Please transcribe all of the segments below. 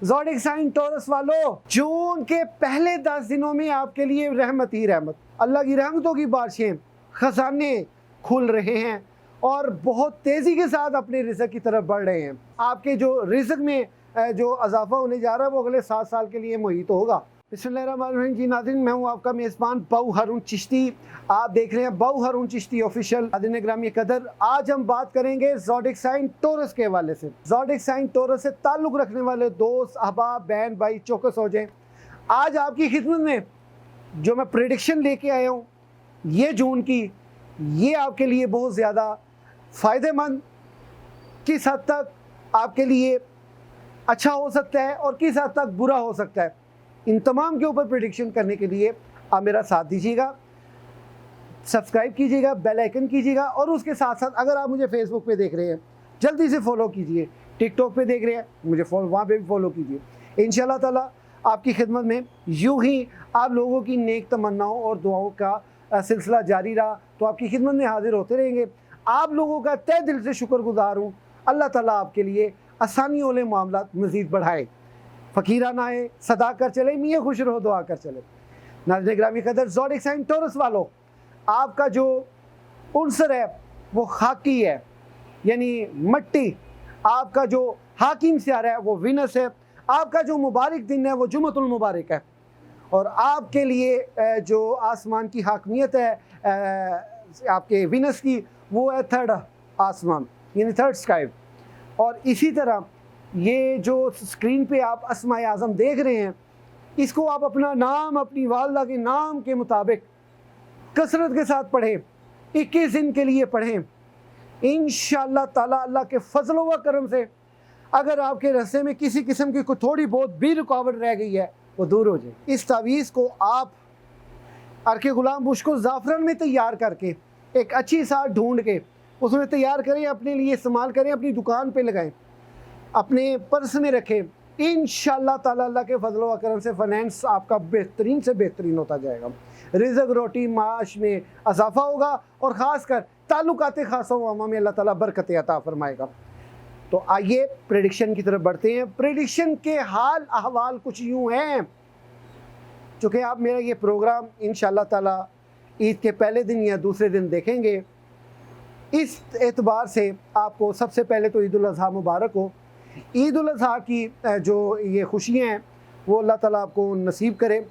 Zodiac sign taurus वालों, जून के पहले 10 दिनों में आपके लिए रहमत ही रहमत, अल्लाह की रहमतों की बारिशें, खजाने खुल रहे हैं और बहुत तेज़ी के साथ अपने रिज़्क की तरफ बढ़ रहे हैं। आपके जो रिज़्क में जो इजाफा होने जा रहा है वो अगले 7 साल के लिए मुहीत होगा। बिस्मिल्लाहिर्रहमानिर्रहीम जी नाज़रीन, मैं हूँ आपका मेज़बान बाऊ हारून चिश्ती। आप देख रहे हैं बाऊ हारून चिश्ती ऑफिशियल। नाज़रीन ग्रामी कदर, आज हम बात करेंगे ज़ोडिक साइन टॉरस के हवाले से। ज़ोडिक साइन टॉरस से ताल्लुक़ रखने वाले दोस्त, अहबाब, बहन भाई चौकस हो जाएं। आज आपकी खिदमत में जो मैं प्रेडिक्शन लेके आया हूँ ये जून की, ये आपके लिए बहुत ज़्यादा फ़ायदेमंद, किस हद तक आपके लिए अच्छा हो सकता है और किस हद तक बुरा हो सकता है, इन तमाम के ऊपर प्रेडिक्शन करने के लिए आप मेरा साथ दीजिएगा, सब्सक्राइब कीजिएगा, बेल आइकन कीजिएगा और उसके साथ साथ अगर आप मुझे फेसबुक पे देख रहे हैं जल्दी से फॉलो कीजिए, टिकटॉक पे देख रहे हैं मुझे वहाँ पे भी फॉलो कीजिए। इंशाल्लाह ताला आपकी खिदमत में यूँ ही आप लोगों की नेक तमन्नाओं और दुआओं का सिलसिला जारी रहा तो आपकी खिदमत में हाजिर होते रहेंगे। आप लोगों का तहे दिल से शुक्रगुजार हूँ। अल्लाह ताला आपके लिए आसानी वाले मामला मज़ीद बढ़ाए, फ़कीराना आए, सदा कर चले, मियाँ खुश रहो, दुआ कर चले। नाज़रीन ग्रामी कदर, ज़ोडिक साइन टॉरस वालों, आपका जो उन्सर है वो खाकी है, यानी मट्टी। आपका जो हाकिम सियारा है वो विनस है। आपका जो मुबारक दिन है वो जुमअतुल मुबारक है और आपके लिए जो आसमान की हाकमियत है आपके विनस की, वो है थर्ड आसमान, यानी थर्ड स्काई। और इसी तरह ये जो स्क्रीन पे आप अस्माए आज़म देख रहे हैं, इसको आप अपना नाम अपनी वालदा के नाम के मुताबिक कसरत के साथ पढ़ें, 21 दिन के लिए पढ़ें। इंशाअल्लाह ताला अल्लाह के फजल व करम से अगर आपके रास्ते में किसी किस्म की कोई थोड़ी बहुत भी रुकावट रह गई है वो दूर हो जाए। इस तावीज़ को आप अर्के गुलाम बुश को ज़ाफ़रान में तैयार करके एक अच्छी साथ ढूंढ के उसमें तैयार करें, अपने लिए इस्तेमाल करें, अपनी दुकान पे लगाएं, अपने पर्स में रखें। इंशाअल्लाह ताला अल्लाह के फजल व करम से फाइनेंस आपका बेहतरीन से बेहतरीन होता जाएगा। रिज़्क रोटी माश में इजाफा होगा और ख़ासकर ताल्लुकात ख़ासा वामा में अल्लाह ताला बरकत अता फरमाएगा। तो आइए प्रेडिक्शन की तरफ बढ़ते हैं। प्रेडिक्शन के हाल अहवाल कुछ यूँ हैं, चूँकि आप मेरा ये प्रोग्राम इंशाअल्लाह ताला ईद के पहले दिन या दूसरे दिन देखेंगे, इस एतबार से आपको सबसे पहले तो ईद उल अज़हा मुबारक हो। ईद उल अज़हा की जो ये खुशियाँ हैं वो अल्लाह ताला आपको नसीब करे।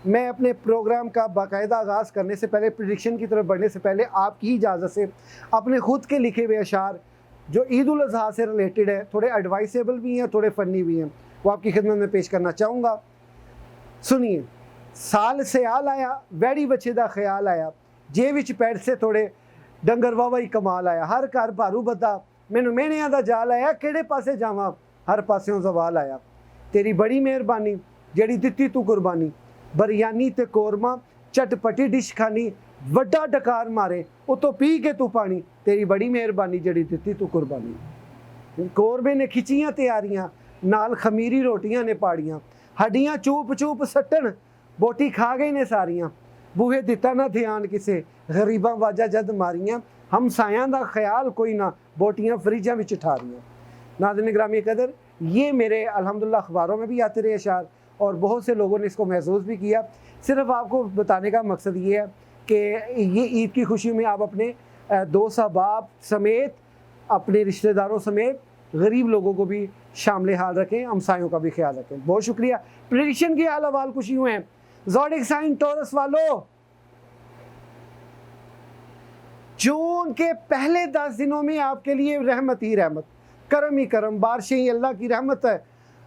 मैं अपने प्रोग्राम का बाकायदा आगाज़ करने से पहले, प्रेडिक्शन की तरफ बढ़ने से पहले, आपकी इजाज़त से अपने ख़ुद के लिखे हुए अशार जो ईद उल अज़हा से रिलेटेड है, थोड़े एडवाइसेबल भी हैं, थोड़े फ़नी भी हैं, वो आपकी खिदमत में पेश करना चाहूँगा। सुनिए। साल सियाल आया, वैड़ी बच्चे दा ख्याल आया, जे विच पैड़ से थोड़े डंगर वावा ही कमाल आया, हर घर भारू बद्दा मैनू मेहणियां दा जाल आया, केड़े पासे जावां हर पास्यों जवाल आया। तेरी बड़ी मेहरबानी जेड़ी दित्ती तू कुर्बानी, बरियानी ते कोरमा चटपटी डिश खानी, वड्डा डकार मारे उतो पी के तू पानी, तेरी बड़ी मेहरबानी जेड़ी दित्ती तू कुर्बानी। कोरबे ने खिचियां तैयारियां, नाल खमीरी रोटियां ने पाड़ियां, हड्डियां चूप चूप सट्टन, बोटी खा गए ने सारियां, बूहे दिता ना ध्यान किसे, गरीबां वाजा जद मारियां, हम सायां दा ख्याल कोई ना, बोटियां फ्रिजां विच ठारियां। नाज़रीन ग्रामी कदर, ये मेरे अल्हम्दुलिल्लाह अखबारों में भी आते रहे अशार और बहुत से लोगों ने इसको महसूस भी किया। सिर्फ आपको बताने का मकसद ये है कि ये ईद की खुशी में आप अपने दोस्त अहबाब समेत, अपने रिश्तेदारों समेत गरीब लोगों को भी शामिल हाल रखें, हमसायों का भी ख्याल रखें। बहुत शुक्रिया। प्रेडिक्शन के हाल अहवाल कुछ यूँ हैं। ज़ोडिक साइन टॉरस वालों, जून के पहले 10 दिनों में आपके लिए रहमत ही रहमत, करम ही करम, बारिशें ही अल्लाह की रहमत है,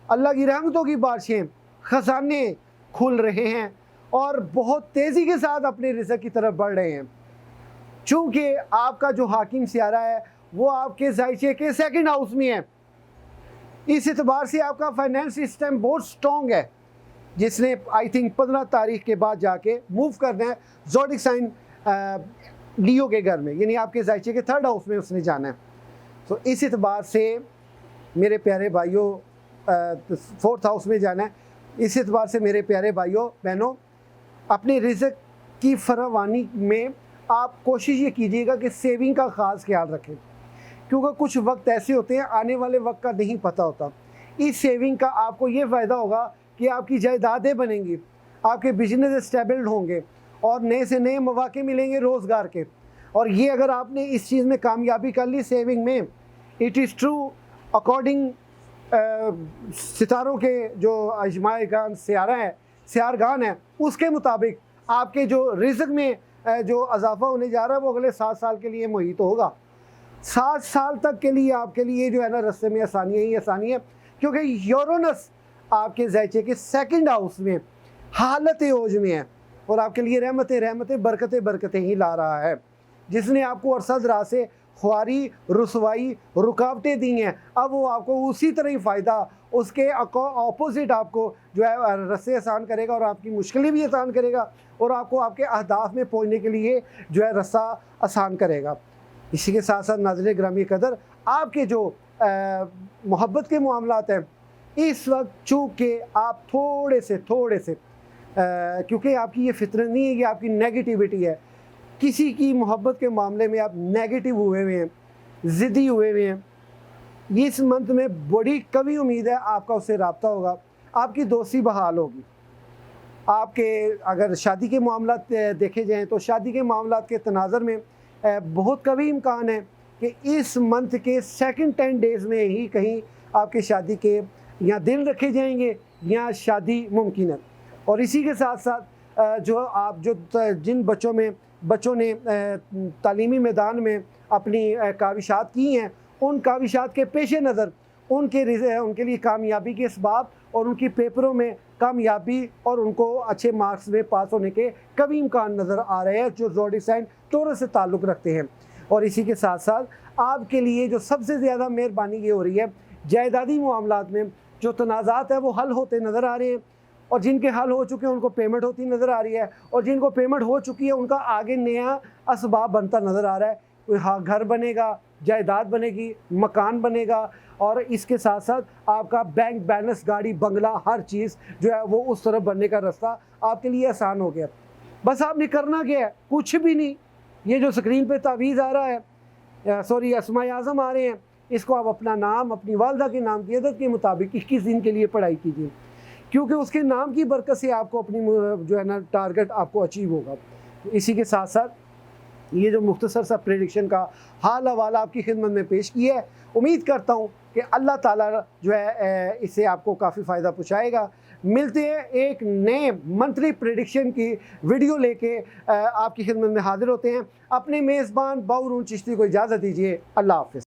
अल्लाह की रहमतों की बारिशें, खजाने खुल रहे हैं और बहुत तेज़ी के साथ अपने रिज़्क की तरफ बढ़ रहे हैं। चूँकि आपका जो हाकिम सियारा है वो आपके ज़ायचे के सेकंड हाउस में है, इस एतबार से आपका फाइनेंस सिस्टम बहुत स्ट्रॉन्ग है, जिसने आई थिंक 15 तारीख के बाद जाके मूव करना है ज़ोडिक साइन लियो के घर में, यानी आपके ज़ायचे के थर्ड हाउस में उसने जाना है। तो इस एतबार से मेरे प्यारे भाइयों, फोर्थ हाउस में जाना है। इस एतबार से मेरे प्यारे भाइयों बहनों, अपने रिज़्क की फरावानी में आप कोशिश ये कीजिएगा कि सेविंग का ख़ास ख्याल रखें, क्योंकि कुछ वक्त ऐसे होते हैं आने वाले वक्त का नहीं पता होता। इस सेविंग का आपको ये फ़ायदा होगा कि आपकी जायदादें बनेंगी, आपके बिजनेस स्टेबल होंगे और नए से नए मौके मिलेंगे रोज़गार के। और ये अगर आपने इस चीज़ में कामयाबी कर ली सेविंग में, इट इज़ ट्रू अकॉर्डिंग सितारों के जो अजमायगान सियारगान है उसके मुताबिक आपके जो रिज़्क में जो इजाफा होने जा रहा है वो अगले 7 साल के लिए मुहित होगा। 7 साल तक के लिए आपके लिए जो है ना रास्ते में आसानियाँ ही आसानी है, क्योंकि यूरेनस आपके ज़ैचे के 2nd हाउस में हालत ओज में है और आपके लिए रहमतें बरकतें ही ला रहा है। जिसने आपको अरसा दराज से ख्वारी रुसवाई रुकावटें दी हैं, अब वो आपको उसी तरह ही फ़ायदा उसके ऑपोजिट आपको जो है रस्ते आसान करेगा और आपकी मुश्किलें भी आसान करेगा और आपको आपके अहदाफ में पहुंचने के लिए जो है रास्ता आसान करेगा। इसी के साथ साथ नाज़रीन ग्रामी कदर, आपके जो मोहब्बत के मामलात हैं इस वक्त चूँकि आप थोड़े से क्योंकि आपकी ये फितरत नहीं है कि आपकी नेगेटिविटी है, किसी की मोहब्बत के मामले में आप नेगेटिव हुए हुए हैं, ज़िद्दी हुए हुए हैं, इस मंथ में बड़ी कभी उम्मीद है आपका उससे रब्ता होगा, आपकी दोस्ती बहाल होगी। आपके अगर शादी के मामलात देखे जाएँ तो शादी के मामलात के तनाज़र में बहुत कभी इम्कान है कि इस मंथ के 2nd 10 डेज़ में ही कहीं आपके शादी के या दिन रखे जाएंगे या शादी मुमकिन है। और इसी के साथ साथ जिन बच्चों ने तालीमी मैदान में अपनी काविशात की हैं, उन काविशात के पेश नज़र उनके लिए कामयाबी के इसबाब और उनकी पेपरों में कामयाबी और उनको अच्छे मार्क्स में पास होने के कभी इम्कान नज़र आ रहे हैं जो ज़ोडिक साइन टॉरस से ताल्लुक़ रखते हैं। और इसी के साथ साथ आपके लिए जो सबसे ज़्यादा मेहरबानी ये हो रही है, जायदादी मामलात में जो तनाज़ात है वो हल होते नज़र आ रहे हैं और जिनके हल हो चुके हैं उनको पेमेंट होती नज़र आ रही है और जिनको पेमेंट हो चुकी है उनका आगे नया असबाब बनता नज़र आ रहा है। कोई घर बनेगा, जायदाद बनेगी, मकान बनेगा और इसके साथ साथ आपका बैंक बैलेंस, गाड़ी, बंगला, हर चीज़ जो है वो उस तरफ बनने का रास्ता आपके लिए आसान हो गया। बस आपने करना क्या है, कुछ भी नहीं। ये जो स्क्रीन पे तावीज़ आ रहा है, सॉरी अस्माए आज़म आ रहे हैं, इसको आप अपना नाम, अपनी वालदा के नाम की आदत के मुताबिक 21 दिन के लिए पढ़ाई कीजिए, क्योंकि उसके नाम की बरकत से आपको अपनी जो है ना टारगेट आपको अचीव होगा। इसी के साथ साथ ये जो मुख्तसर सा प्रेडिक्शन का हाल हवाला आपकी खिदमत में पेश किया है, उम्मीद करता हूँ कि अल्लाह ताला जो है इससे आपको काफ़ी फ़ायदा पहुँचाएगा। मिलते हैं एक नए मंथली प्रेडिक्शन की वीडियो लेके आपकी खिदमत में हाजिर होते हैं। अपने मेज़बान बाउरून चिश्ती को इजाज़त दीजिए। अल्लाह हाफ़िज़।